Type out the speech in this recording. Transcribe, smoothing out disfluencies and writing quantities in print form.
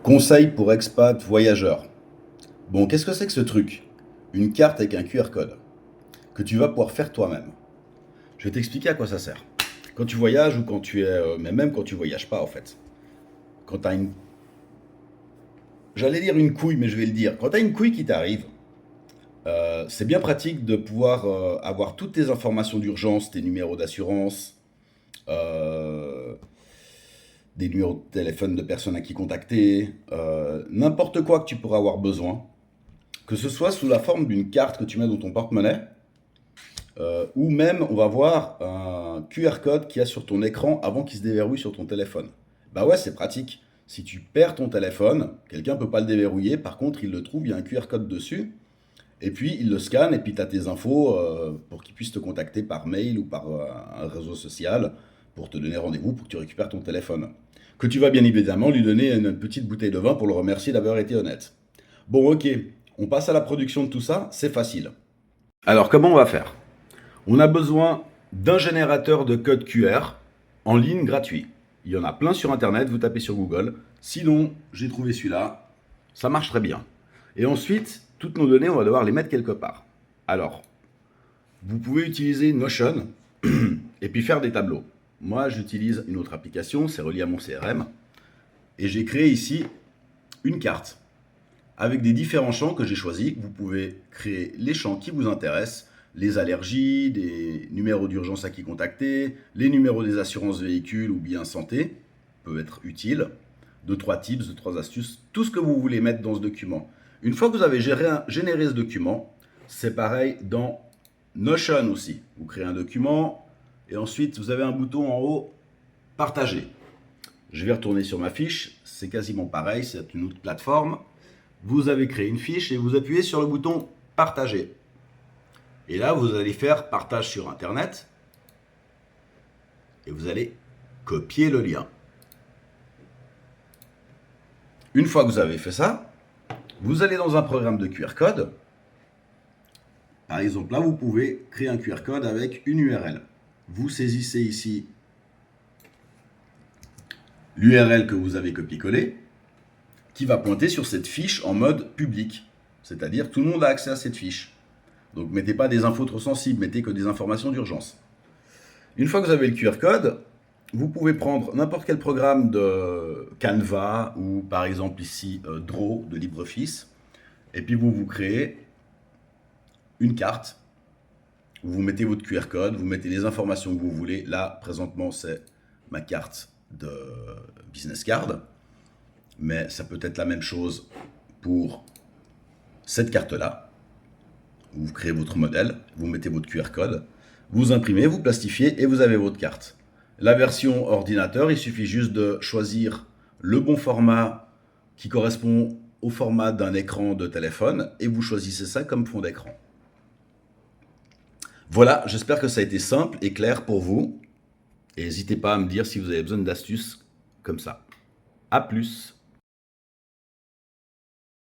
Conseil pour expat voyageurs. Bon, qu'est-ce que c'est que ce truc? Une carte avec un QR code que tu vas pouvoir faire toi-même. Je vais t'expliquer à quoi ça sert. Quand tu voyages ou quand tu es, mais même quand tu voyages pas en fait. Quand tu as une, j'allais dire une couille, mais je vais le dire. Quand tu as une couille qui t'arrive, c'est bien pratique de pouvoir avoir toutes tes informations d'urgence, tes numéros d'assurance, euh, des numéros de téléphone de personnes à qui contacter, n'importe quoi que tu pourras avoir besoin. Que ce soit sous la forme d'une carte que tu mets dans ton porte-monnaie, ou même on va voir un QR code qu'il y a sur ton écran avant qu'il se déverrouille sur ton téléphone. Bah ouais, c'est pratique. Si tu perds ton téléphone, quelqu'un peut pas le déverrouiller, par contre il le trouve, il y a un QR code dessus, et puis il le scanne, et puis tu as tes infos pour qu'il puisse te contacter par mail ou par un réseau social pour te donner rendez-vous pour que tu récupères ton téléphone. Que tu vas bien évidemment lui donner une petite bouteille de vin pour le remercier d'avoir été honnête. Bon, ok, on passe à la production de tout ça, c'est facile. Alors, comment on va faire? On a besoin d'un générateur de code QR en ligne gratuit. Il y en a plein sur Internet, vous tapez sur Google. Sinon, j'ai trouvé celui-là. Ça marche très bien. Et ensuite, toutes nos données, on va devoir les mettre quelque part. Alors, vous pouvez utiliser Notion et puis faire des tableaux. Moi, j'utilise une autre application, c'est relié à mon CRM. Et j'ai créé ici une carte avec des différents champs que j'ai choisis. Vous pouvez créer les champs qui vous intéressent, les allergies, des numéros d'urgence à qui contacter, les numéros des assurances véhicules ou bien santé, peuvent être utiles, deux, trois tips, deux, trois astuces, tout ce que vous voulez mettre dans ce document. Une fois que vous avez généré ce document, c'est pareil dans Notion aussi. Vous créez un document et ensuite vous avez un bouton en haut, partager. Je vais retourner sur ma fiche, c'est quasiment pareil, c'est une autre plateforme. Vous avez créé une fiche et vous appuyez sur le bouton partager. Et là, vous allez faire partage sur Internet et vous allez copier le lien. Une fois que vous avez fait ça, vous allez dans un programme de QR code. Par exemple, là, vous pouvez créer un QR code avec une URL. Vous saisissez ici l'URL que vous avez copié-collé, qui va pointer sur cette fiche en mode public. C'est-à-dire tout le monde a accès à cette fiche. Donc mettez pas des infos trop sensibles, mettez que des informations d'urgence. Une fois que vous avez le QR code, vous pouvez prendre n'importe quel programme de Canva ou par exemple ici Draw de LibreOffice, et puis vous créez une carte, vous mettez votre QR code, vous mettez les informations que vous voulez. Là, présentement, c'est ma carte de business card, mais ça peut être la même chose pour cette carte-là. Vous créez votre modèle, vous mettez votre QR code, vous imprimez, vous plastifiez et vous avez votre carte. La version ordinateur, il suffit juste de choisir le bon format qui correspond au format d'un écran de téléphone et vous choisissez ça comme fond d'écran. Voilà, j'espère que ça a été simple et clair pour vous. Et n'hésitez pas à me dire si vous avez besoin d'astuces comme ça. À plus!